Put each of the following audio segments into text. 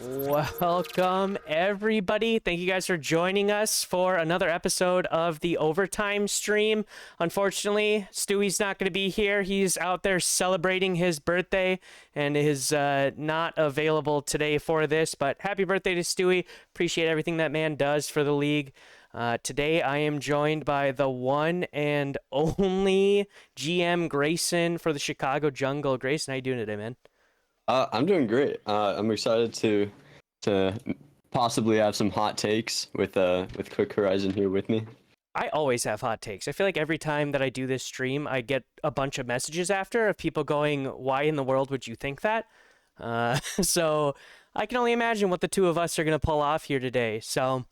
Welcome, everybody. Thank you guys for joining us for another episode of the Overtime stream. Unfortunately, Stewie's not going to be here. He's out there celebrating his birthday and is not available today for this. But happy birthday to Stewie. Appreciate everything that man does for the league. Today, I am joined by the one and only GM Grayson for the Chicago Jungle. Grayson, how you doing today, man? I'm doing great. I'm excited to possibly have some hot takes with Quick Horizon here with me. I always have hot takes. I feel like every time that I do this stream, I get a bunch of messages after of people going, "Why in the world would you think that?" So I can only imagine what the two of us are going to pull off here today. So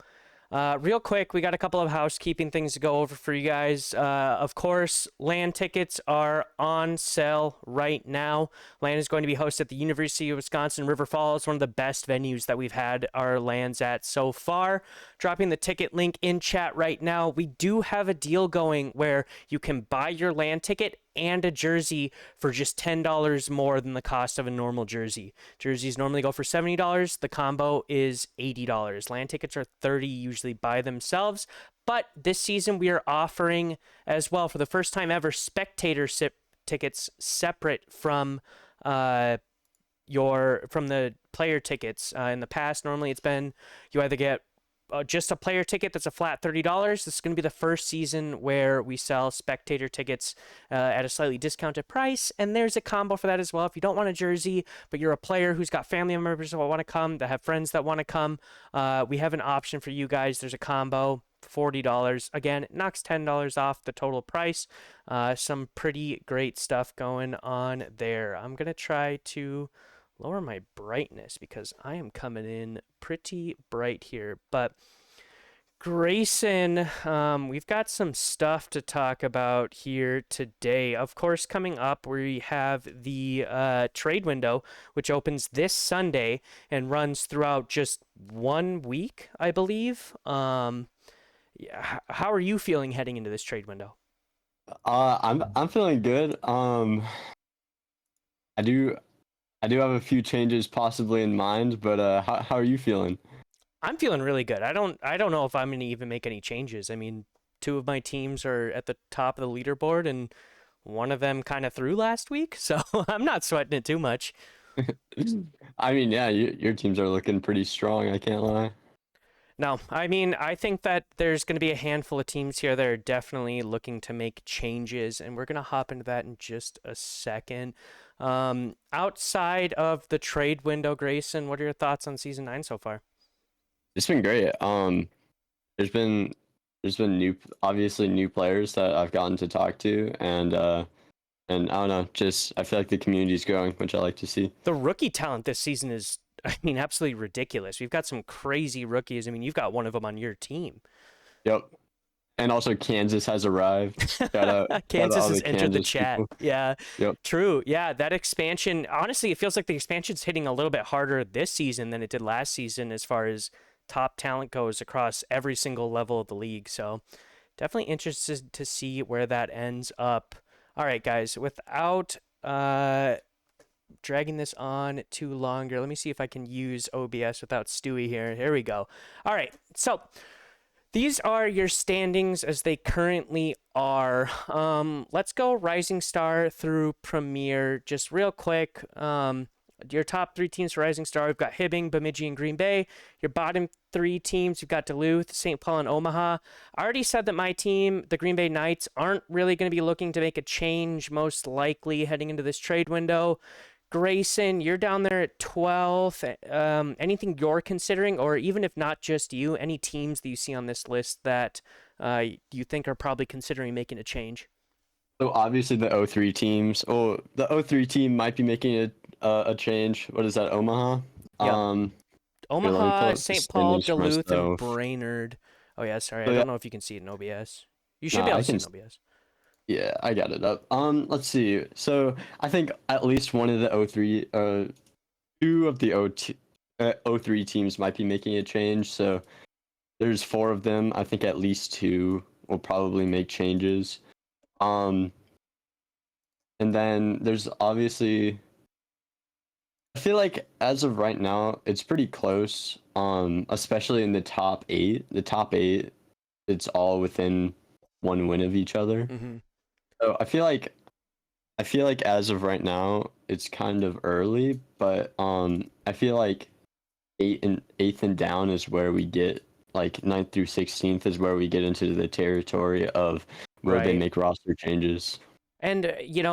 real quick, we got a couple of housekeeping things to go over for you guys. Of course, LAN tickets are on sale right now. LAN is going to be hosted at the University of Wisconsin River Falls, one of the best venues that we've had our LANs at so far. Dropping the ticket link in chat right now. We do have a deal going where you can buy your LAN ticket and a jersey for just $10 more than the cost of a normal jersey. Jerseys normally go for $70. The combo is $80. LAN tickets are $30 usually by themselves. But this season we are offering as well, for the first time ever, spectator tickets separate from the player tickets. In the past, normally it's been you either get just a player ticket that's a flat $30. This is going to be the first season where we sell spectator tickets at a slightly discounted price, and there's a combo for that as well. If you don't want a jersey, but you're a player who's got family members that want to come, that have friends that want to come, we have an option for you guys. There's a combo, $40. Again, it knocks $10 off the total price. Some pretty great stuff going on there. I'm going to try to lower my brightness because I am coming in pretty bright here. But Grayson, we've got some stuff to talk about here today. Of course, coming up, we have the trade window, which opens this Sunday and runs throughout just 1 week, I believe. How are you feeling heading into this trade window? I'm feeling good. I do have a few changes possibly in mind, but how are you feeling? I'm feeling really good. I don't know if I'm going to even make any changes. I mean, two of my teams are at the top of the leaderboard, and one of them kind of threw last week, so I'm not sweating it too much. I mean, yeah, your teams are looking pretty strong. I can't lie. No, I mean, I think that there's going to be a handful of teams here that are definitely looking to make changes, and we're going to hop into that in just a second. Outside of the trade window, Grayson, what are your thoughts on Season 9 so far? It's been great. There's been obviously new players that I've gotten to talk to, and I don't know, just I feel like the community's growing, which I like to see. The rookie talent this season is, I mean, absolutely ridiculous. We've got some crazy rookies. I mean, you've got one of them on your team. Yep. And also Kansas has arrived. Kansas has entered the chat. People. Yeah, Yep. True. Yeah, that expansion, honestly, it feels like the expansion's hitting a little bit harder this season than it did last season as far as top talent goes across every single level of the league. So definitely interested to see where that ends up. All right, guys, without dragging this on too longer, let me see if I can use OBS without Stewie here. Here we go. All right, so these are your standings as they currently are. Let's go Rising Star through Premier just real quick. Your top three teams for Rising Star, we've got Hibbing, Bemidji, and Green Bay. Your bottom three teams, you've got Duluth, St. Paul, and Omaha. I already said that my team, the Green Bay Knights, aren't really going to be looking to make a change, most likely heading into this trade window. Grayson, you're down there at 12th. Anything you're considering, or even if not just you, any teams that you see on this list that you think are probably considering making a change? So obviously the O3 teams. Oh, the O3 team might be making a change. What is that, Omaha? Yep. Omaha, St. Paul, Duluth, and Brainerd. Oh yeah, sorry, I don't know if you can see it in OBS. You should be able to see it in OBS. Yeah, I got it up. Let's see. So I think at least one of the O3, two of the O3 teams might be making a change. So there's four of them. I think at least two will probably make changes. And then there's obviously I feel like as of right now, it's pretty close. Especially in the top eight. The top eight, it's all within one win of each other. Mm-hmm. So I feel like as of right now, it's kind of early, but I feel like eighth and down is where we get like ninth through 16th is where we get into the territory of will they Right. make roster changes. And,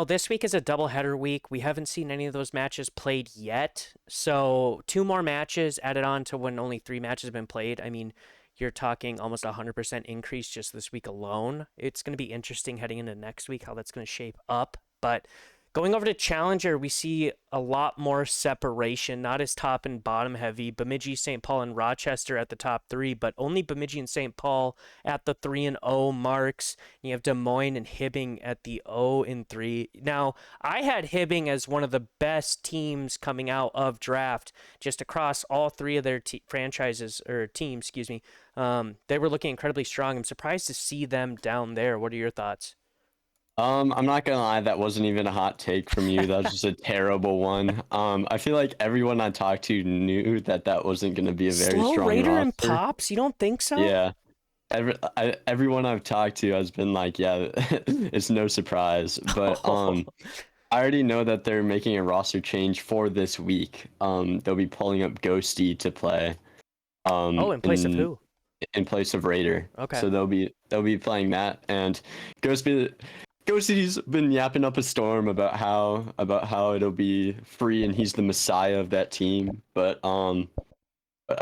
this week is a doubleheader week. We haven't seen any of those matches played yet. So, two more matches added on to when only three matches have been played. I mean, you're talking almost 100% increase just this week alone. It's going to be interesting heading into next week how that's going to shape up. But going over to Challenger, we see a lot more separation, not as top and bottom heavy. Bemidji, St. Paul, and Rochester at the top three, but only Bemidji and St. Paul at the 3-0 marks. You have Des Moines and Hibbing at the 0-3. Now, I had Hibbing as one of the best teams coming out of draft, just across all three of their franchises or teams. Excuse me. They were looking incredibly strong. I'm surprised to see them down there. What are your thoughts? I'm not gonna lie, that wasn't even a hot take from you. That was just a terrible one. I feel like everyone I talked to knew that that wasn't gonna be a very Slow strong Raider and roster. Pops? You don't think so? Yeah, everyone I've talked to has been like, yeah, it's no surprise. But I already know that they're making a roster change for this week. They'll be pulling up Ghosty to play. Oh, in place of In who? place of Raider. Okay. So they'll be playing that, and Ghosty's been yapping up a storm about how it'll be free and he's the messiah of that team. But I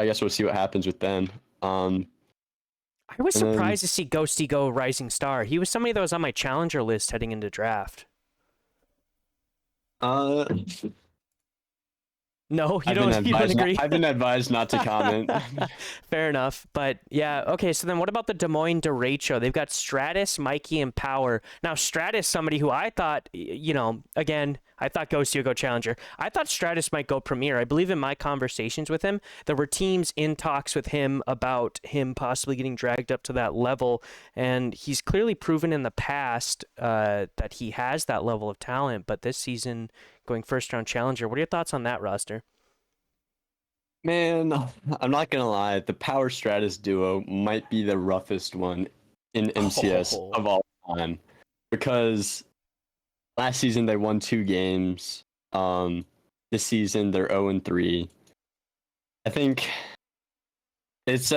guess we'll see what happens with them. I was And then surprised to see Ghosty go Rising Star. He was somebody that was on my challenger list heading into draft. uh, No, you don't agree. I've been advised not to comment. Fair enough. But yeah, okay, so then what about the Des Moines derecho? They've got Stratus, Mikey, and Power. Now, Stratus, somebody who I thought, again, I thought Ghosty would go Challenger. I thought Stratus might go Premier. I believe in my conversations with him, there were teams in talks with him about him possibly getting dragged up to that level. And he's clearly proven in the past that he has that level of talent. But this season, going first round Challenger, what are your thoughts on that roster? Man, I'm not gonna lie, the Power Stratus duo might be the roughest one in MCS Oh. of all time because last season they won 2 games. This season they're 0-3. I think that's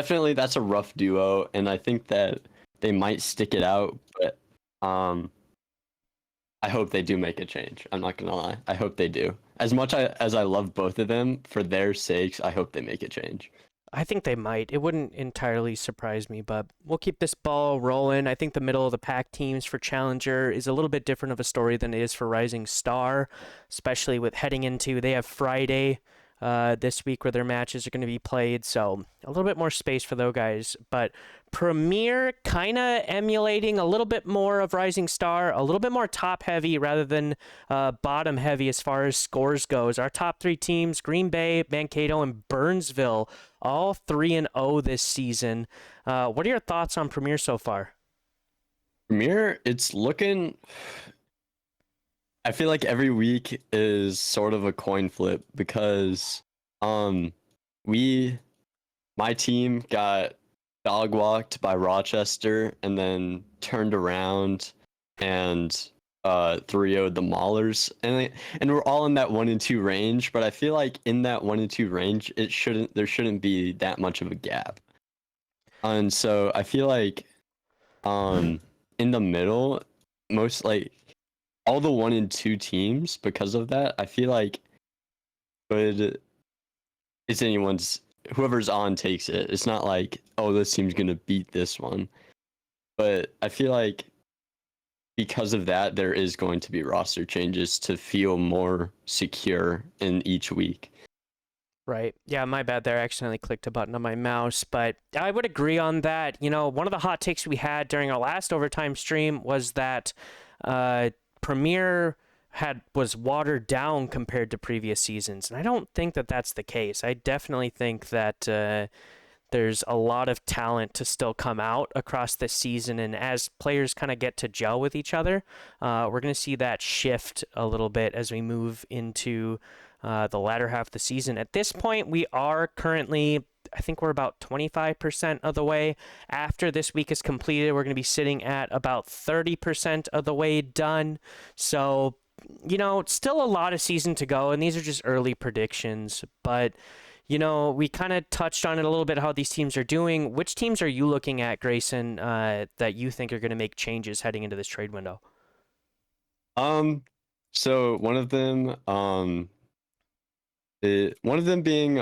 a rough duo, and I think that they might stick it out, but I hope they do make a change. I'm not gonna lie. I hope they do. As I love both of them, for their sakes, I hope they make a change. I think they might. It wouldn't entirely surprise me, but we'll keep this ball rolling. I think the middle of the pack teams for Challenger is a little bit different of a story than it is for Rising Star, especially with heading into they have Friday this week where their matches are going to be played, so a little bit more space for those guys. But Premier kind of emulating a little bit more of Rising Star, a little bit more top heavy rather than bottom heavy as far as scores goes. Our top three teams, Green Bay, Mankato, and Burnsville, all 3-0 this season. What are your thoughts on Premier so far? Premier, it's looking. I feel like every week is sort of a coin flip because we my team got dog walked by Rochester and then turned around and 3-0'd the Maulers, and we're all in that 1-2 range, but I feel like in that 1-2 range there shouldn't be that much of a gap. And so I feel like in the middle, most like all the 1-2 teams, because of that, I feel like good it's anyone's whoever's on takes it. It's not like, oh, this team's gonna beat this one. But I feel like because of that, there is going to be roster changes to feel more secure in each week. Right. Yeah, my bad there. I accidentally clicked a button on my mouse, but I would agree on that. One of the hot takes we had during our last overtime stream was that Premier was watered down compared to previous seasons, and I don't think that that's the case. I definitely think that there's a lot of talent to still come out across this season, and as players kind of get to gel with each other, we're going to see that shift a little bit as we move into the latter half of the season. At this point, we are currently, I think we're about 25% of the way. After this week is completed, we're going to be sitting at about 30% of the way done. So, still a lot of season to go, and these are just early predictions. But, we kind of touched on it a little bit, how these teams are doing. Which teams are you looking at, Grayson, that you think are going to make changes heading into this trade window? So one of them being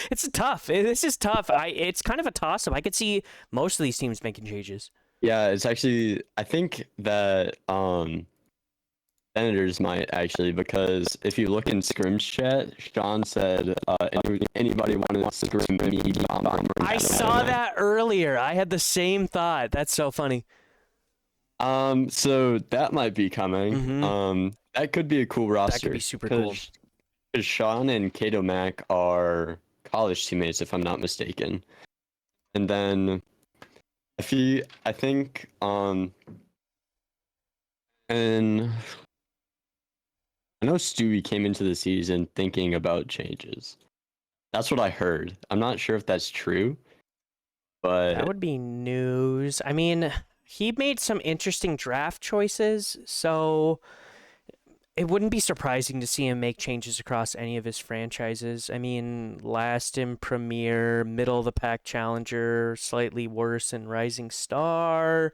It's tough. This is tough. It's kind of a toss-up. I could see most of these teams making changes. yeah, it's actually, I think that Senators might actually, because if you look in Scrims chat, Sean said anybody wanted to scrim me bomber. I saw that earlier. I had the same thought. That's so funny. So that might be coming. That could be a cool roster. That could be super cool. Because Sean and Kato Mack are college teammates, if I'm not mistaken. And then I think and I know Stewie came into the season thinking about changes. That's what I heard. I'm not sure if that's true, but that would be news. I mean, he made some interesting draft choices, so it wouldn't be surprising to see him make changes across any of his franchises. I mean, last in Premier, middle of the pack challenger, slightly worse in Rising Star.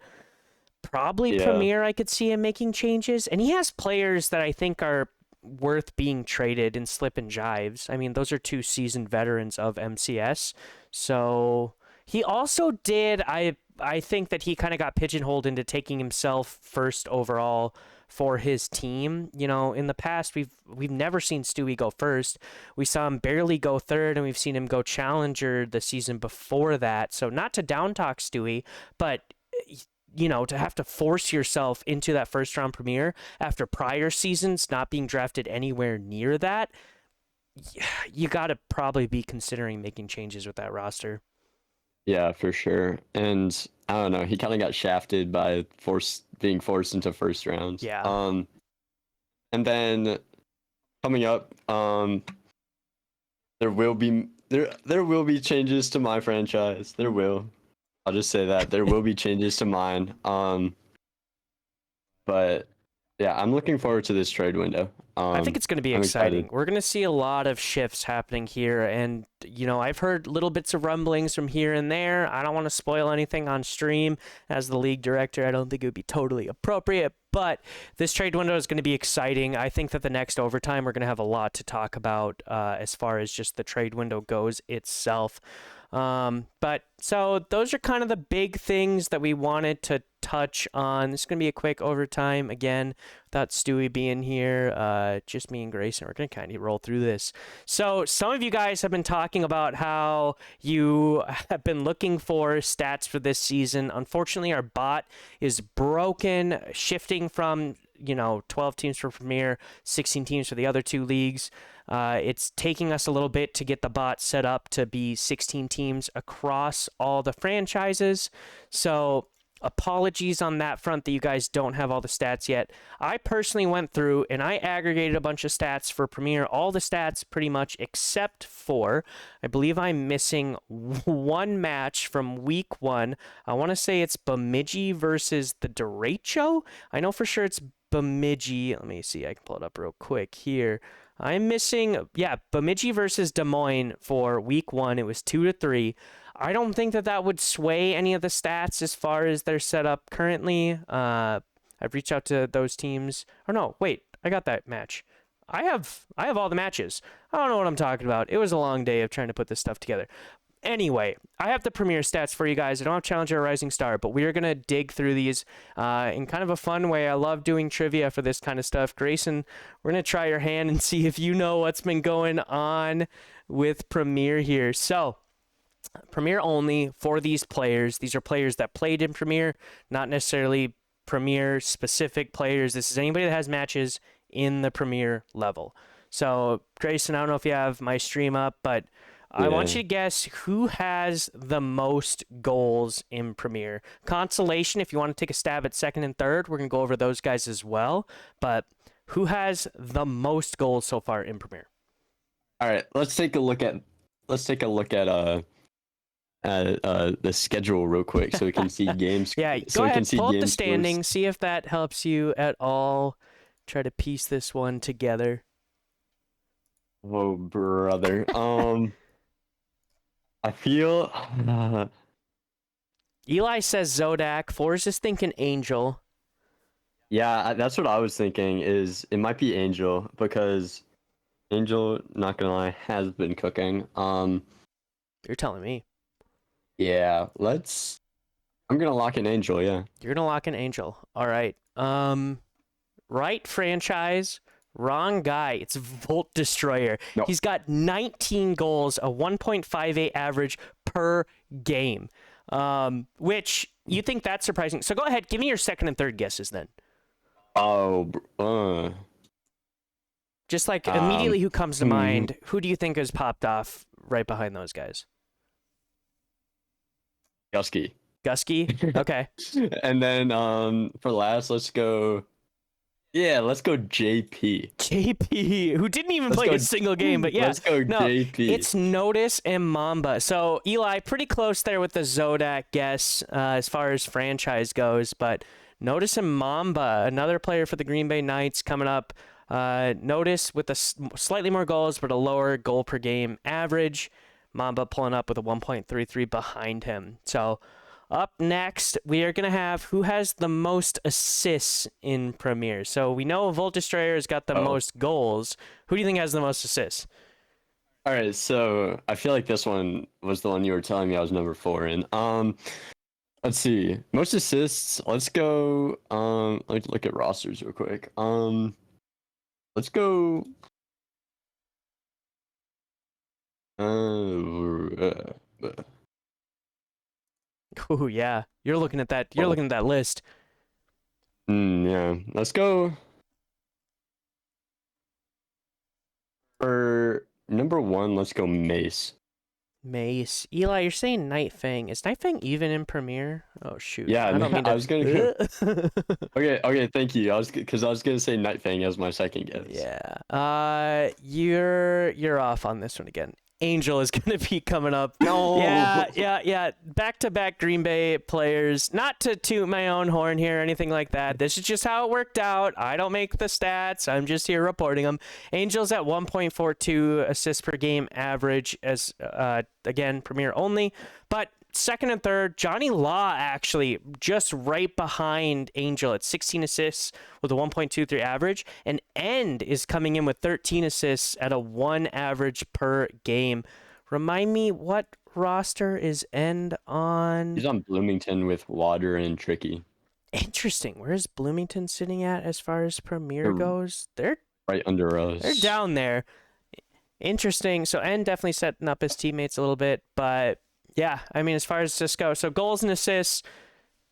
Probably Premier, I could see him making changes. And he has players that I think are worth being traded in Slip and Jives. I mean, those are two seasoned veterans of MCS. So he also did, I think that he kind of got pigeonholed into taking himself first overall for his team. In the past, we've never seen Stewie go first. We saw him barely go third, and we've seen him go challenger the season before that. So not to down talk Stewie, but to have to force yourself into that first round premiere after prior seasons not being drafted anywhere near that, you got to probably be considering making changes with that roster. Yeah, for sure. And I don't know, he kind of got shafted by being forced into first rounds. Yeah. And then coming up, there will be changes to my franchise. There will. I'll just say that there will be changes to mine. But yeah, I'm looking forward to this trade window. I think it's going to be exciting. We're going to see a lot of shifts happening here, and I've heard little bits of rumblings from here and there. I don't want to spoil anything on stream. As the league director, I don't think it would be totally appropriate, but this trade window is going to be exciting. I think that the next overtime, we're going to have a lot to talk about as far as just the trade window goes itself. But so those are kind of the big things that we wanted to touch on. This is going to be a quick overtime again without Stewie being here, just me and Grayson. We're going to kind of roll through this. So some of you guys have been talking about how you have been looking for stats for this season. Unfortunately, our bot is broken, shifting from 12 teams for Premier, 16 teams for the other two leagues. It's taking us a little bit to get the bot set up to be 16 teams across all the franchises. So apologies on that front that you guys don't have all the stats yet. I personally went through and I aggregated a bunch of stats for Premier, all the stats pretty much except for, I believe I'm missing one match from week 1. I want to say it's Bemidji versus the Derecho. I know for sure it's Bemidji. Let me see. I can pull it up real quick here. I'm missing, Bemidji versus Des Moines for week 1. It was 2-3. I don't think that would sway any of the stats as far as they're set up currently. I've reached out to those teams. Or no, wait, I got that match. I have all the matches. I don't know what I'm talking about. It was a long day of trying to put this stuff together. Anyway, I have the Premier stats for you guys. I don't have Challenger or Rising Star, but we are going to dig through these in kind of a fun way. I love doing trivia for this kind of stuff. Grayson, we're going to try your hand and see if you know what's been going on with Premier here. So, Premier only for these players. These are players that played in Premier, not necessarily Premier specific players. This is anybody that has matches in the Premier level. So, Grayson, I don't know if you have my stream up, but I want you to guess who has the most goals in Premier. Consolation, if you want to take a stab at second and third, we're going to go over those guys as well. But Who has the most goals so far in Premier? All right, let's take a look at the schedule real quick so we can see games. Yeah, So go we can ahead, see pull up the game scores. standings, see if that helps you at all. Try to piece this one together. Oh brother. I feel. Eli says Zodak. Forrest is thinking Angel. Yeah, that's what I was thinking. Is it might be Angel because Angel, not gonna lie, has been cooking. You're telling me. Yeah, let's. I'm gonna lock in Angel. Yeah. You're gonna lock in Angel. All right. Right franchise, wrong guy. It's Volt Destroyer. No. He's got 19 goals, a 1.58 average per game. Which you think that's surprising. So go ahead, give me your second and third guesses then. Oh. Just like immediately who comes to mind, who do you think has popped off right behind those guys? Gusky. Gusky? Okay. And then for last, let's go. Yeah, let's go JP. JP, who didn't even play a single game, but yeah. Let's go no, JP. It's Notice and Mamba. So Eli, pretty close there with the Zodak guess as far as franchise goes, but Notice and Mamba, another player for the Green Bay Knights coming up. Notice with slightly more goals, but a lower goal per game average. Mamba pulling up with a 1.33 behind him. So up next, we are going to have who has the most assists in Premier. So we know Volt Destroyer has got the most goals. Who do you think has the most assists? All right, so I feel like this one was the one you were telling me I was number 4 in. Let's see. Most assists. Let's go. Let's look at rosters real quick. Let's go. Oh yeah, you're looking at that. You're looking at that list. Yeah. Let's go. For number 1, let's go Mace. Mace. Eli, you're saying Night Fang. Is Night Fang even in Premiere? Oh shoot. Yeah, I don't mean to... I was gonna. Okay. Thank you. I was gonna say Night Fang as my second guess. Yeah. You're off on this one again. Angel is going to be coming up. No. Yeah. Back-to-back Green Bay players. Not to toot my own horn here or anything like that. This is just how it worked out. I don't make the stats. I'm just here reporting them. Angel's at 1.42 assists per game average as, again, Premier only. But second and third, Johnny Law actually just right behind Angel at 16 assists with a 1.23 average, and End is coming in with 13 assists at a 1 average per game. Remind me, what roster is End on? He's on Bloomington with Water and Tricky. Interesting. Where's Bloomington sitting at as far as Premier goes? They're right under us. They're down there. Interesting. So End definitely setting up his teammates a little bit, but yeah, I mean, as far as this goes, so goals and assists,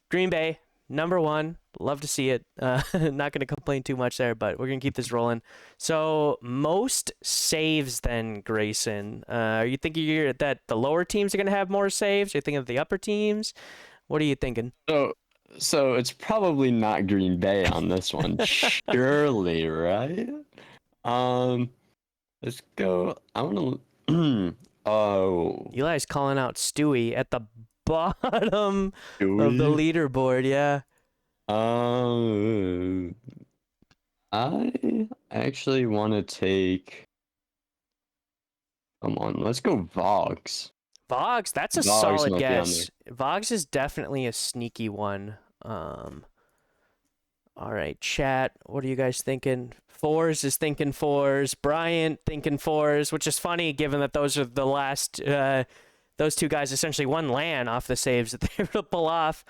Green Bay, number 1. Love to see it. Not going to complain too much there, but we're going to keep this rolling. So most saves then, Grayson. Are you thinking that the lower teams are going to have more saves? Are you thinking of the upper teams? What are you thinking? So it's probably not Green Bay on this one, surely, right? Let's go. I want to. Oh. Eli's calling out Stewie at the bottom of the leaderboard, yeah. I actually want to take. Come on, let's go Vogs. Vogs, that's a solid guess. Vogs is definitely a sneaky one. All right, chat, what are you guys thinking? Fours is thinking fours. Bryant thinking fours, which is funny given that those are the last. Those two guys essentially won LAN off the saves that they were able to pull off.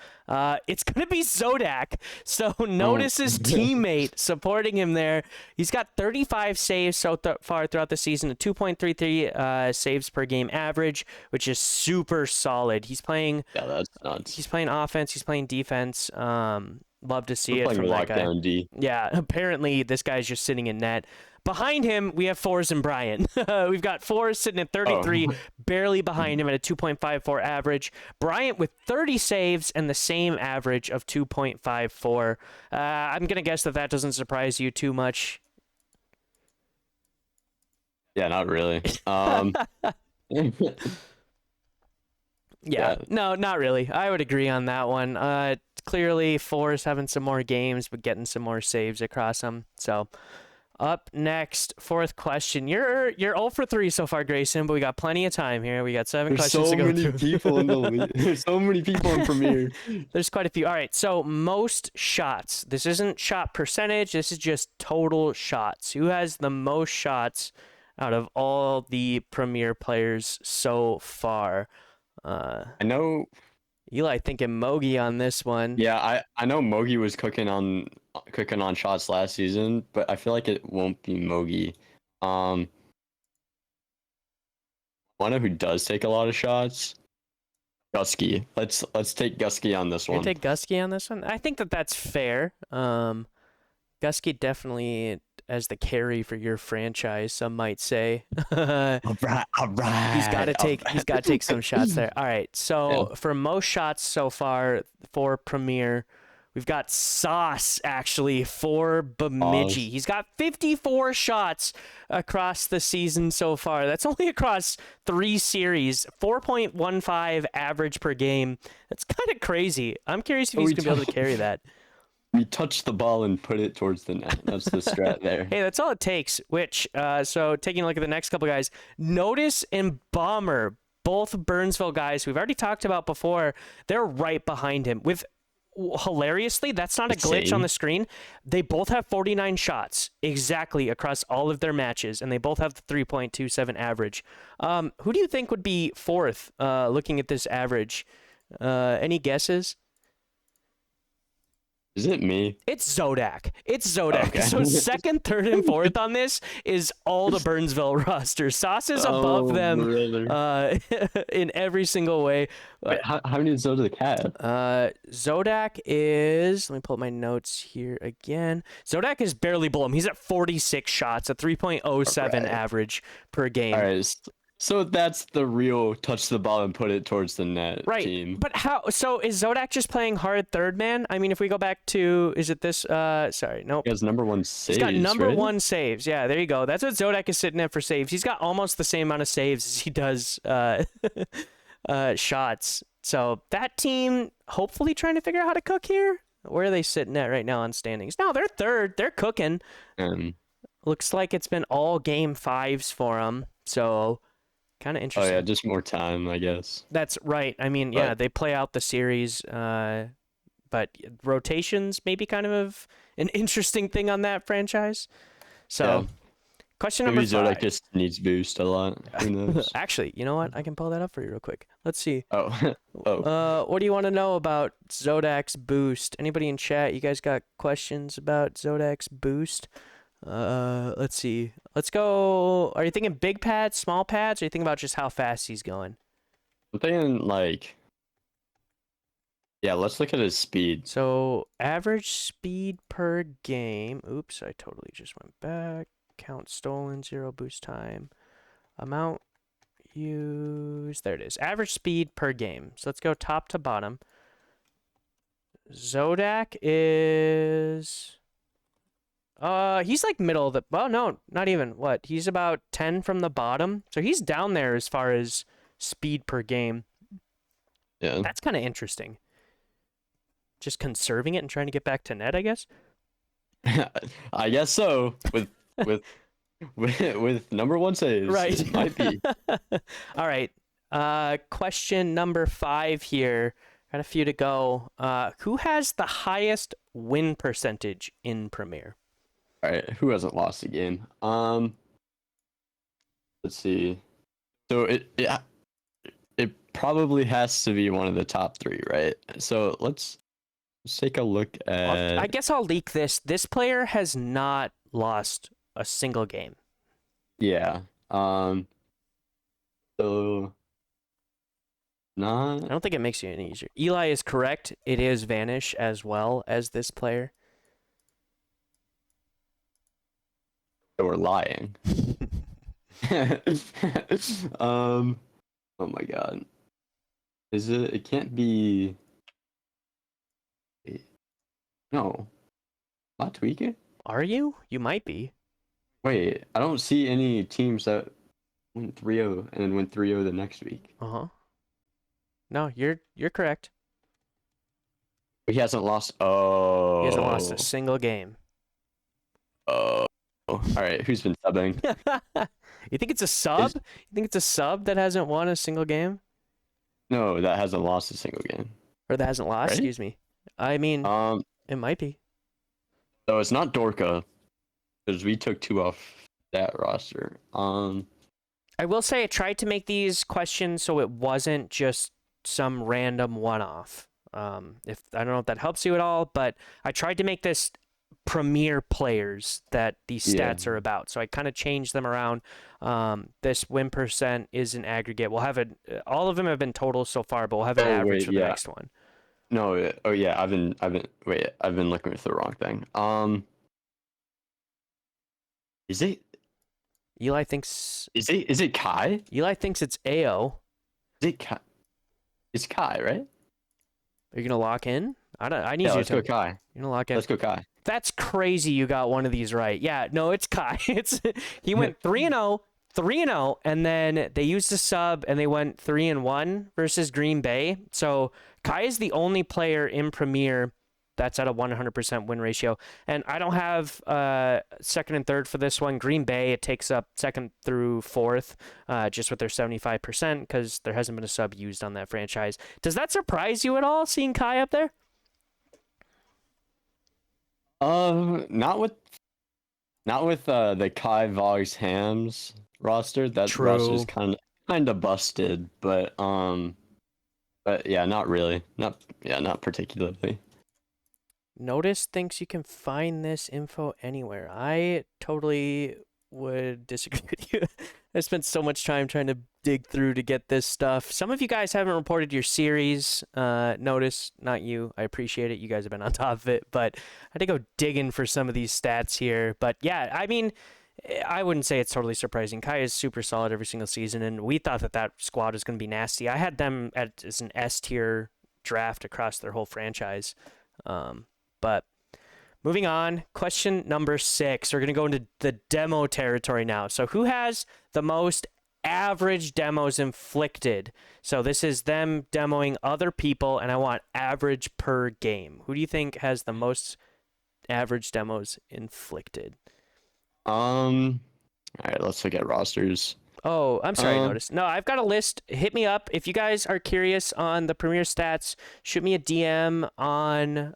It's going to be Zodak. So notice his teammate supporting him there. He's got 35 saves so far throughout the season, a 2.33 saves per game average, which is super solid. He's playing. Yeah, that's nuts. He's playing offense. He's playing defense. Love to see it from that guy. D. Yeah, apparently this guy's just sitting in net. Behind him, we have Forrest and Bryant. We've got Forrest sitting at 33, barely behind him at a 2.54 average. Bryant with 30 saves and the same average of 2.54. I'm going to guess that doesn't surprise you too much. Yeah, not really. Yeah, no, not really. I would agree on that one. Clearly, Forrest having some more games, but getting some more saves across him. So, up next, fourth question. You're 0 for 3 so far, Grayson, but we got plenty of time here. We got 7 There's questions so to go many through. people in the league. There's so many people in Premier. There's quite a few. All right, so most shots. This isn't shot percentage. This is just total shots. Who has the most shots out of all the Premier players so far? I know. Eli thinking Mogi on this one. Yeah, I know Mogi was cooking on shots last season, but I feel like it won't be Mogi. One who does take a lot of shots, Gusky. Let's take Gusky on this You one. take Gusky on this one? I think that's fair. Gusky definitely as the carry for your franchise, some might say. All right. He's got to take some shots there. All right. So for most shots so far for Premier, we've got Sauce actually for Bemidji. He's got 54 shots across the season so far. That's only across 3 series, 4.15 average per game. That's kind of crazy. I'm curious if he's going to be able to carry that. We touch the ball and put it towards the net. That's the strat there. Hey, that's all it takes. Which, so taking a look at the next couple guys, Notice and Bomber, both Burnsville guys we've already talked about before. They're right behind him. With hilariously, that's not a glitch on the screen. They both have 49 shots exactly across all of their matches, and they both have the 3.27 average. Who do you think would be fourth? Looking at this average, any guesses? Is it me? It's Zodak. Okay. So second, third, and fourth on this is all the Burnsville roster. Sauce is above them in every single way. Wait, how many did Zodak have? Zodak is, let me pull up my notes here again. Zodak is barely below him. He's at 46 shots, a 3.07 average per game. All right. So that's the real touch the ball and put it towards the net team. But how? So is Zodak just playing hard third man? I mean, if we go back to, is it this? Sorry, nope. He has number 1 saves. He's got number right? 1 saves. Yeah, there you go. That's what Zodak is sitting at for saves. He's got almost the same amount of saves as he does shots. So that team hopefully trying to figure out how to cook here. Where are they sitting at right now on standings? No, they're third. They're cooking. Looks like it's been all game 5s for them. So. Kind of interesting. Oh yeah, just more time, I guess. That's right. I mean, yeah, they play out the series, but rotations maybe kind of an interesting thing on that franchise. So, question number 5. Zodak just needs boost a lot. Who knows? Actually, you know what? I can pull that up for you real quick. Let's see. Oh. What do you want to know about Zodak's boost? Anybody in chat? You guys got questions about Zodak's boost? Let's see. Let's go. Are you thinking big pads, small pads, or are you thinking about just how fast he's going? I'm thinking yeah, let's look at his speed. So average speed per game. Oops, I totally just went back. Count stolen, 0 boost time. Amount used. There it is. Average speed per game. So let's go top to bottom. Zodak is... he's like middle of the... Well, no, not even. What? He's about 10 from the bottom. So he's down there as far as speed per game. Yeah. That's kind of interesting. Just conserving it and trying to get back to net, I guess? I guess so. With number 1 saves. Right. It might be. All right. Question number 5 here. Got a few to go. Who has the highest win percentage in Premier? All right, who hasn't lost a game? Let's see. So it probably has to be one of the top 3, right? So let's take a look at... I guess I'll leak this. This player has not lost a single game. Yeah. So not... I don't think it makes you any easier. Eli is correct. It is Vanish as well as this player. so we're lying. Oh my god. Is it? It can't be. No, not tweaking. Are you? You might be. Wait, I don't see any teams that went 3-0 and then went 3-0 the next week. Uh-huh. No, you're correct. But he hasn't lost. Oh. He hasn't lost a single game. Oh. All right, who's been subbing? You think it's a sub? You think it's a sub that hasn't won a single game? No, that hasn't lost a single game. Or that hasn't lost, Right? excuse me. I mean, it might be. So it's not Dorka, because we took 2 off that roster. I will say I tried to make these questions so it wasn't just some random one-off. If I don't know if that helps you at all, but I tried to make this premier players that these stats are about. So I kind of changed them around. This win percent is an aggregate. We'll have it. All of them have been total so far, but we'll have an average for the next one. No, oh yeah, I've been looking at the wrong thing. Is it Eli thinks. Is it Kai? Eli thinks it's AO. Is it Kai? It's Kai, right? Are you gonna lock in? I need you let's to. go Kai. You're gonna lock in. Let's go Kai. That's crazy. You got one of these right. Yeah, no, it's Kai. He went 3-0, 3-0, and then they used a sub and they went 3-1 versus Green Bay. So Kai is the only player in Premier that's at a 100% win ratio. And I don't have second and third for this one. Green Bay, it takes up second through fourth, just with their 75% because there hasn't been a sub used on that franchise. Does that surprise you at all, seeing Kai up there? Not with the Kai Vogs Hams roster. That roster's kind of busted, but yeah, not really. Not particularly. Notice thinks you can find this info anywhere. I totally would disagree with you. I spent so much time trying to dig through to get this stuff. Some of you guys haven't reported your series. Notice, not you. I appreciate it. You guys have been on top of it, but I had to go digging for some of these stats here. But yeah, I mean, I wouldn't say it's totally surprising. Kai is super solid every single season, and we thought that squad was going to be nasty. I had them as an S tier draft across their whole franchise. But moving on, question number 6. We're going to go into the demo territory now. So who has the most average demos inflicted? So this is them demoing other people, and I want average per game. Who do you think has the most average demos inflicted? All right, let's look at rosters. Oh, I'm sorry, Notice. No, I've got a list. Hit me up. If you guys are curious on the Premier stats, shoot me a DM on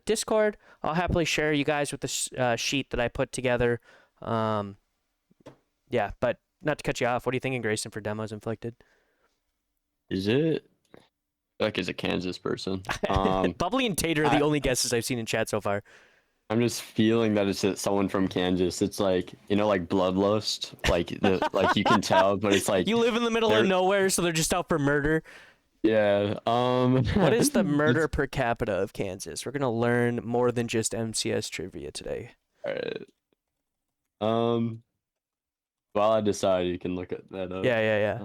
Discord. I'll happily share you guys with the sheet that I put together. Yeah, but not to cut you off, what are you thinking, Grayson, for demos inflicted? Is it? I feel like it's a Kansas person. Bubbly and Tater are the only guesses I've seen in chat so far. I'm just feeling that it's someone from Kansas. It's like, like Bloodlust, like you can tell, but it's like you live in the middle of nowhere, so they're just out for murder. Yeah. What is the murder per capita of Kansas? We're gonna learn more than just MCS trivia today. All right. While I decide, you can look at that up. Yeah.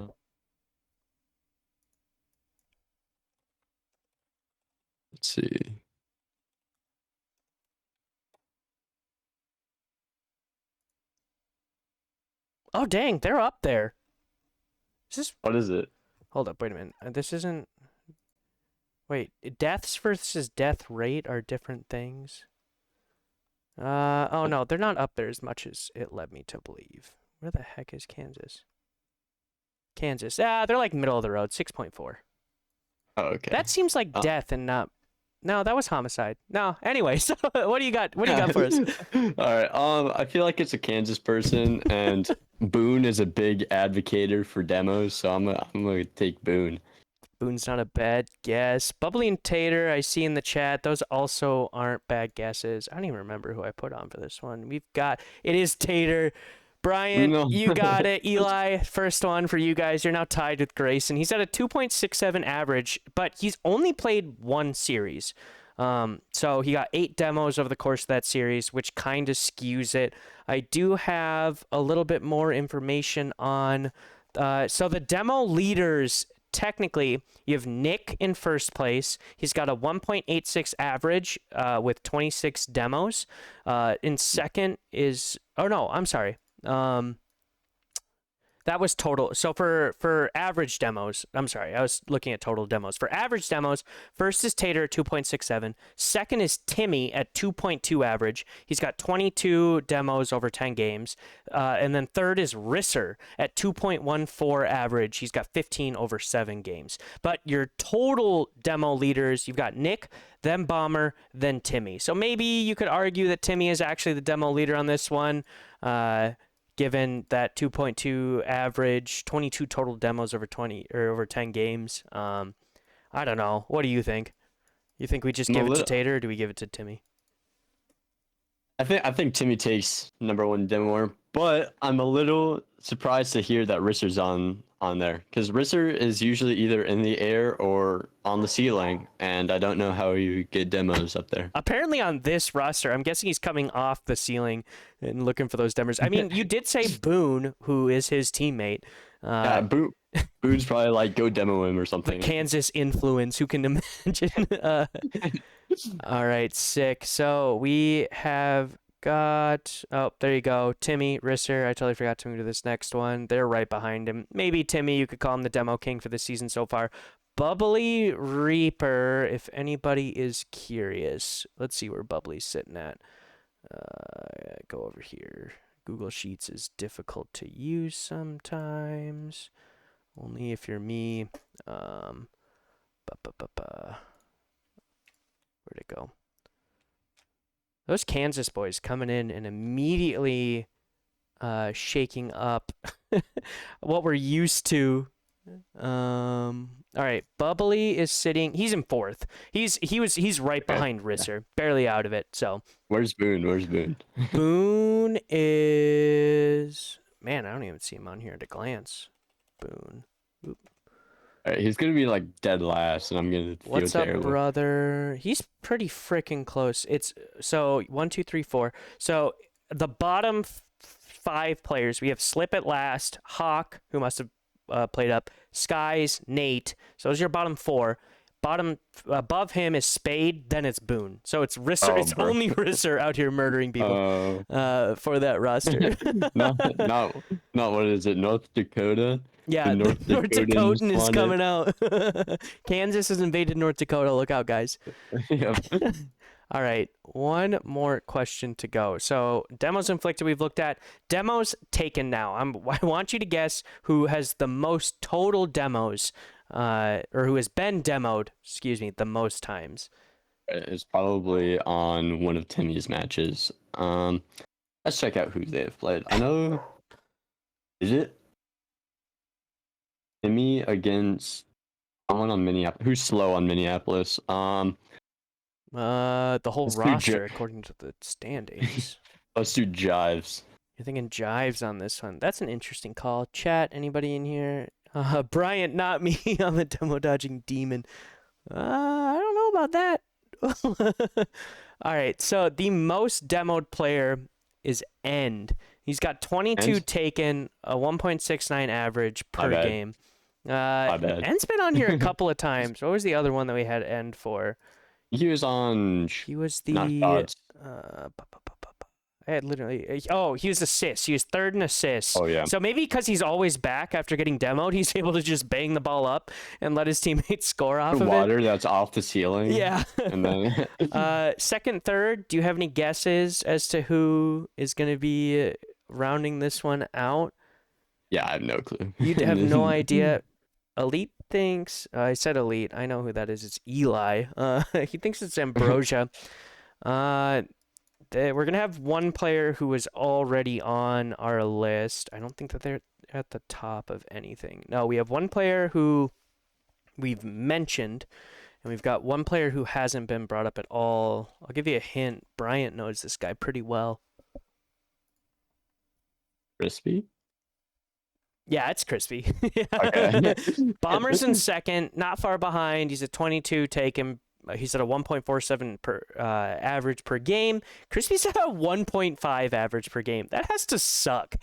Let's see. Oh, dang, they're up there. What is it? Hold up, wait a minute. This isn't... Wait, deaths versus death rate are different things? Oh, no, they're not up there as much as it led me to believe. Where the heck is Kansas? Kansas. They're like middle of the road, 6.4. Oh, okay. That seems like death and not... No, that was homicide. No, anyway, so what do you got? What do you got for us? All right. I feel like it's a Kansas person, and Boone is a big advocator for demos, so I'm gonna take Boone. Boone's not a bad guess. Bubbly and Tater, I see in the chat. Those also aren't bad guesses. I don't even remember who I put on for this one. It is Tater. Brian, You got it. Eli, first one for you guys. You're now tied with Grayson. He's at a 2.67 average, but he's only played one series. So he got 8 demos over the course of that series, which kind of skews it. I do have a little bit more information on. So the demo leaders, technically, you have Nick in first place. He's got a 1.86 average with 26 demos. In second is, oh no, I'm sorry. That was total. So for average demos, I'm sorry, I was looking at total demos. For average demos, first is Tater at 2.67. Second is Timmy at 2.2 average. He's got 22 demos over 10 games. And then third is Risser at 2.14 average. He's got 15 over 7 games. But your total demo leaders, you've got Nick, then Bomber, then Timmy. So maybe you could argue that Timmy is actually the demo leader on this one. Given that 2.2 average, 22 total demos over 20 or over 10 games. I don't know. What do you think? You think we just give it to Tater, or do we give it to Timmy? I think Timmy takes #1 demo, but I'm a little surprised to hear that Risser's on there, because Risser is usually either in the air or on the ceiling, and I don't know how you get demos up there. Apparently on this roster, I'm guessing he's coming off the ceiling and looking for those demos. I mean, you did say Boone, who is his teammate. Yeah, Boone's probably like, go demo him or something. Kansas influence, who can imagine? All right, sick. So we have got, oh, there you go, Timmy, Risser. I totally forgot to move to this next one. They're right behind him. Maybe Timmy, you could call him the demo king for the season so far. Bubbly Reaper, if anybody is curious. Let's see where Bubbly's sitting at. Go over here. Google Sheets is difficult to use sometimes. Only if you're me. Where'd it go? Those Kansas boys coming in and immediately shaking up what we're used to. All right, Bubbly is sitting. He's in 4th. He's right behind Risser, barely out of it. So where's Boone? Boone is, man, I don't even see him on here at a glance. Boone. Oop. All right, he's gonna be like dead last, and I'm gonna feel What's up, terrible. brother? He's pretty freaking close. It's so 1, 2, 3, 4. So the bottom 5 players, we have Slip at last, Hawk, who must have played up, Skies, Nate. So those are your bottom 4. Bottom above him is Spade, then it's Boone. So it's Risser. It's only Risser out here murdering people for that roster. not what is it? North Dakota. Yeah, North Dakotan is coming out. Kansas has invaded North Dakota. Look out, guys. Yep. All right, one more question to go. So demos inflicted we've looked at. Demos taken now. I want you to guess who has the most total demos, or who has been demoed, excuse me, the most times. It's probably on one of Timmy's matches. Let's check out who they have played. I know. Is it Timmy against someone on Minneapolis? Who's slow on Minneapolis? The whole roster according to the standings. Let's do Jives. You're thinking Jives on this one. That's an interesting call. Chat, anybody in here? Bryant, not me. I'm a demo dodging demon. I don't know about that. All right, so the most demoed player is End. He's got 22 taken, a 1.69 average per game. My bad. End's been on here a couple of times. What was the other one that we had End for? He was on. He was the. I had literally. Oh, he was assists. He was 3rd in assists. Oh yeah. So maybe because he's always back after getting demoed, he's able to just bang the ball up and let his teammates score off of water it. That's off the ceiling. Yeah. And then. 2nd, 3rd. Do you have any guesses as to who is going to be rounding this one out? Yeah, I have no clue. You have no idea. Elite thinks. I said Elite. I know who that is. It's Eli. He thinks it's Ambrosia. We're going to have one player who is already on our list. I don't think that they're at the top of anything. No, we have one player who we've mentioned, and we've got one player who hasn't been brought up at all. I'll give you a hint. Bryant knows this guy pretty well. Crispy? Yeah, it's Crispy. Okay. Bomber's in 2nd, not far behind. He's at 22 taken, He's at a 1.47 per average per game. Crispy's at a 1.5 average per game. That has to suck.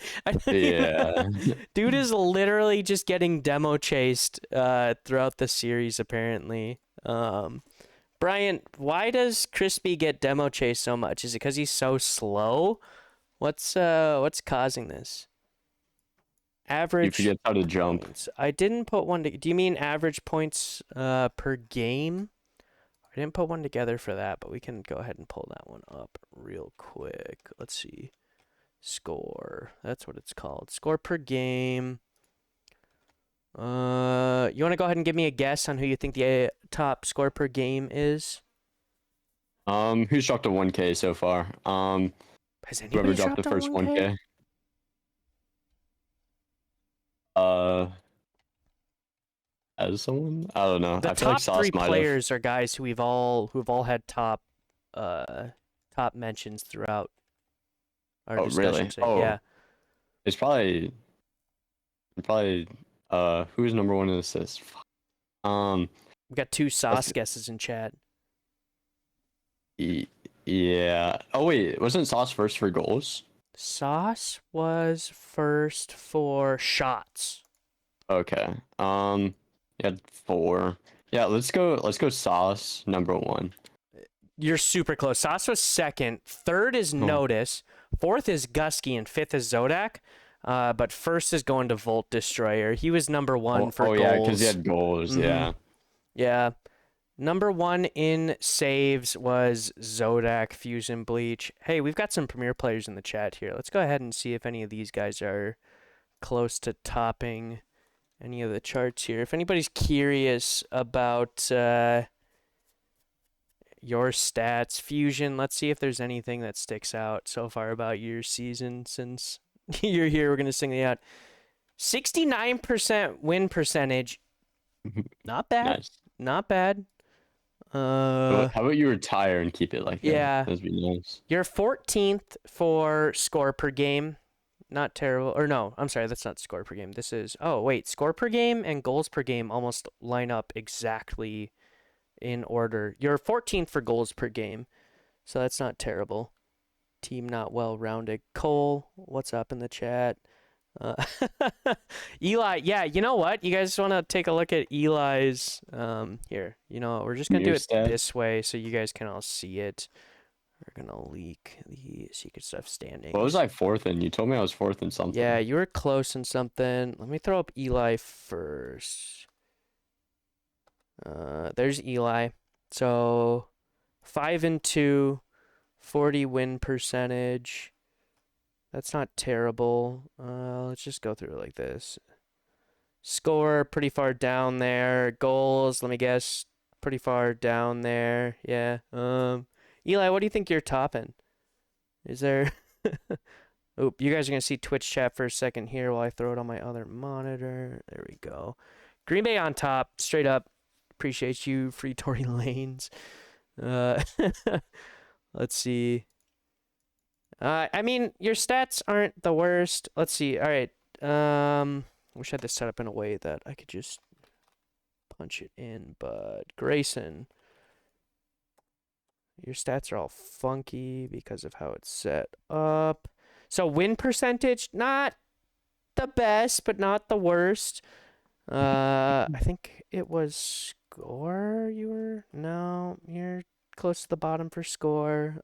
Yeah. Dude is literally just getting demo chased throughout the series, apparently. Brian, why does Crispy get demo chased so much? Is it because he's so slow? What's causing this? You Average forget how to jump. points. I didn't put one. Do you mean average points per game? I didn't put one together for that, but we can go ahead and pull that one up real quick. Let's see. Score. That's what it's called. Score per game. You want to go ahead and give me a guess on who you think the top score per game is? Who's dropped a 1K so far? Has Whoever anybody dropped the dropped a first 1K? 1K. As someone? I don't know. The I feel like top Sauce three might have. players are guys who've all had top mentions throughout our Oh, discussion really? today. Oh, Yeah. it's probably who's number one in assists? Um, We got two sauce Let's- guesses in chat. yeah. Oh wait, wasn't Sauce first for goals? Sauce was first for shots. Okay. You had 4. Yeah, let's go Sauce number 1. You're super close. Sauce was second. Third is Oh. Notice. Fourth is Gusky, and fifth is Zodak. But first is going to Volt Destroyer. He was number one for goals. Yeah, because he had goals. Mhm. Yeah. Yeah. Number one in saves was Zodak, Fusion Bleach. Hey, we've got some Premier players in the chat here. Let's go ahead and see if any of these guys are close to topping any of the charts here. If anybody's curious about your stats, Fusion, let's see if there's anything that sticks out so far about your season since you're here. We're going to sing it out. 69% win percentage. Not bad. Nice. Not bad. How about you retire and keep it like that? Yeah. That'd be nice. You're 14th for score per game. Not terrible. Or no, I'm sorry, that's not score per game. This is, oh wait, score per game and goals per game almost line up exactly in order. You're 14th for goals per game, so that's not terrible. Team not well rounded. Cole, what's up in the chat? Eli, yeah, you know what? You guys want to take a look at Eli's, here, you know, we're just going to do it stats? this way so you guys can all see it. We're going to leak the secret stuff standings. What was I 4th in? You told me I was 4th in something. Yeah, you were close in something. Let me throw up Eli first. There's Eli. So 5-2, 40 win percentage. That's not terrible. Let's just go through it like this. Score, pretty far down there. Goals, let me guess, pretty far down there. Yeah. Eli, what do you think you're topping? Is there... Oop, you guys are going to see Twitch chat for a second here while I throw it on my other monitor. There we go. Green Bay on top, straight up. Appreciate you, free Tory Lanes. Let's see. I mean, your stats aren't the worst. Let's see. All right. Wish I had this set up in a way that I could just punch it in, but Grayson, your stats are all funky because of how it's set up. So win percentage, not the best, but not the worst. I think it was score you were? No, you're close to the bottom for score.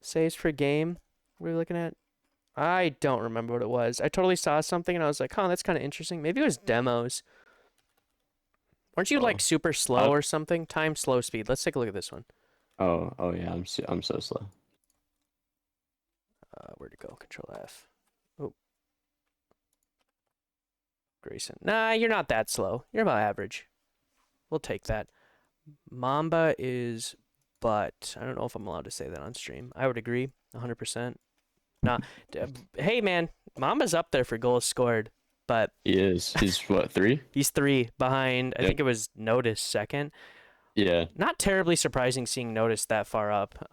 Saves per game we're looking at? I don't remember what it was. I totally saw something and I was like, huh, that's kind of interesting. Maybe it was demos. Weren't you like super slow or something? Time, slow, speed. Let's take a look at this one. Oh yeah, I'm so slow. Where'd it go? Control F. Oh. Grayson. Nah, you're not that slow. You're about average. We'll take that. Mamba is but. I don't know if I'm allowed to say that on stream. I would agree 100%. Nah. Hey, man. Mamba's up there for goals scored, but... He is. He's what, 3? He's 3 behind. I Yep. think it was Notice second. Yeah. Not terribly surprising seeing Notice that far up.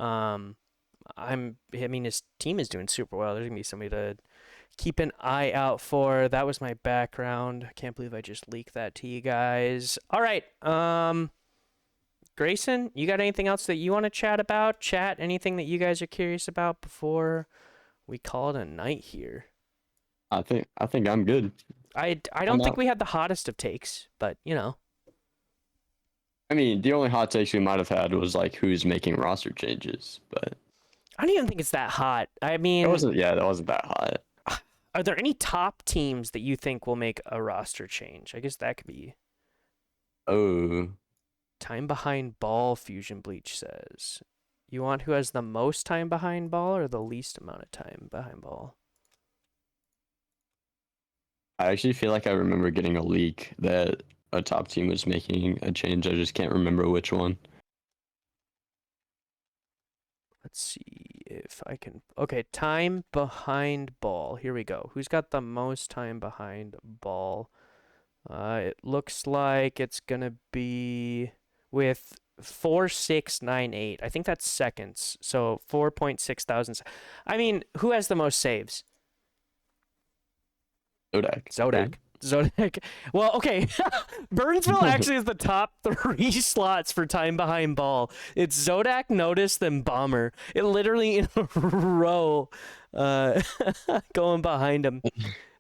I mean, his team is doing super well. There's going to be somebody to keep an eye out for. That was my background. I can't believe I just leaked that to you guys. All right. Grayson, you got anything else that you want to chat about? Chat anything that you guys are curious about before we call it a night here? I think I'm good. I don't think we had the hottest of takes, but you know. I mean, the only hot takes we might have had was like who's making roster changes, but I don't even think it's that hot. I mean, that wasn't that hot. are there any top teams that you think will make a roster change? I guess that could be Oh, time behind ball, Fusion Bleach says. You want who has the most time behind ball or the least amount of time behind ball? I actually feel like I remember getting a leak that a top team was making a change. I just can't remember which one. Let's see if I can. Okay, time behind ball. Here we go. Who's got the most time behind ball? It looks like it's gonna be with 4698. I think that's seconds. So 4.6 thousand. I mean, who has the most saves? Zodak. Zodak. Well, okay. Burnsville actually is the top 3 slots for time behind ball. It's Zodak, Notice, then Bomber. It literally in a row going behind him.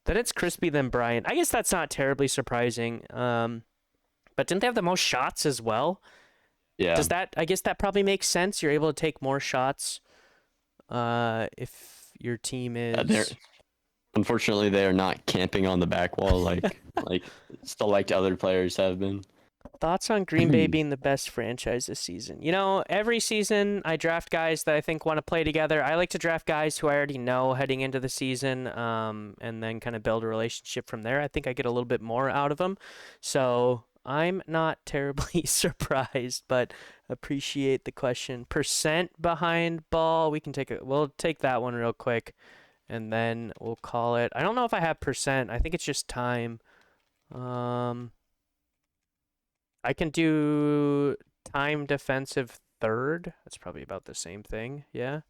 Then it's Crispy, then Brian. I guess that's not terribly surprising. But didn't they have the most shots as well? Yeah. Does that? I guess that probably makes sense. You're able to take more shots if your team is. Unfortunately, they are not camping on the back wall like other players have been. Thoughts on Green Bay being the best franchise this season? You know, every season I draft guys that I think want to play together. I like to draft guys who I already know heading into the season, and then kind of build a relationship from there. I think I get a little bit more out of them. So I'm not terribly surprised, but appreciate the question. Percent behind ball. We'll take that one real quick. And then we'll call it. I don't know if I have percent. I think it's just time. I can do time defensive third. That's probably about the same thing. Yeah.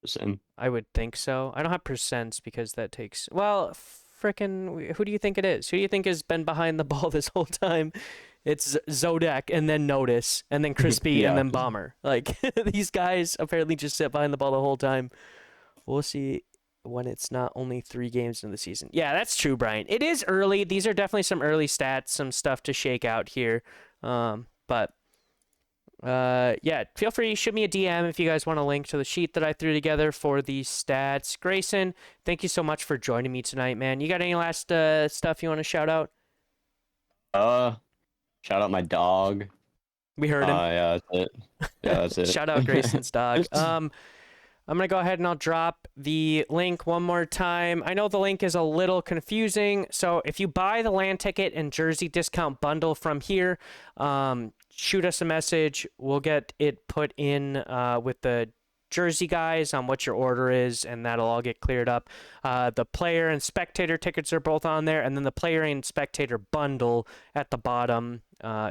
Same. I would think so. I don't have percents because that takes. Well, frickin'. Who do you think it is? Who do you think has been behind the ball this whole time? It's Zodak and then Notice and then Crispy Yeah. and then Bomber. Like these guys apparently just sit behind the ball the whole time. We'll see when it's not only 3 games in the season. Yeah, that's true, Brian. It is early. These are definitely some early stats, some stuff to shake out here. But yeah, feel free to shoot me a DM if you guys want a link to the sheet that I threw together for these stats. Grayson, thank you so much for joining me tonight, man. You got any last stuff you want to shout out? Shout out my dog. We heard him. Yeah, that's it. Yeah, that's it. Shout out Grayson's dog. I'm going to go ahead and I'll drop the link one more time. I know the link is a little confusing, so if you buy the land ticket and jersey discount bundle from here, shoot us a message. We'll get it put in with the jersey guys on what your order is, and that'll all get cleared up. The player and spectator tickets are both on there, and then the player and spectator bundle at the bottom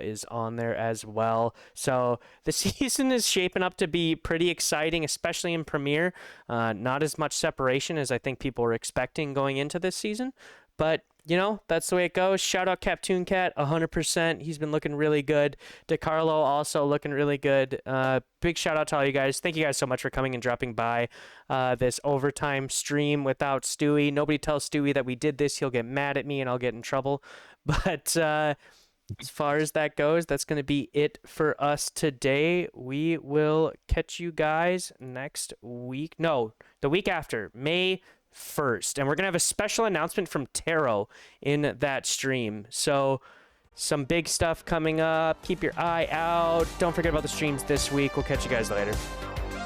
is on there as well. So the season is shaping up to be pretty exciting, especially in Premier. Not as much separation as I think people were expecting going into this season, but you know, that's the way it goes. Shout out Captoon Cat, 100%. He's been looking really good. DeCarlo also looking really good. Big shout out to all you guys. Thank you guys so much for coming and dropping by this overtime stream without Stewie. Nobody tells Stewie that we did this. He'll get mad at me and I'll get in trouble. But as far as that goes, that's going to be it for us today. We will catch you guys next week. No, the week after, May 1st, and we're gonna have a special announcement from Taro in that stream. So some big stuff coming up. Keep your eye out. Don't forget about the streams this week. We'll catch you guys later.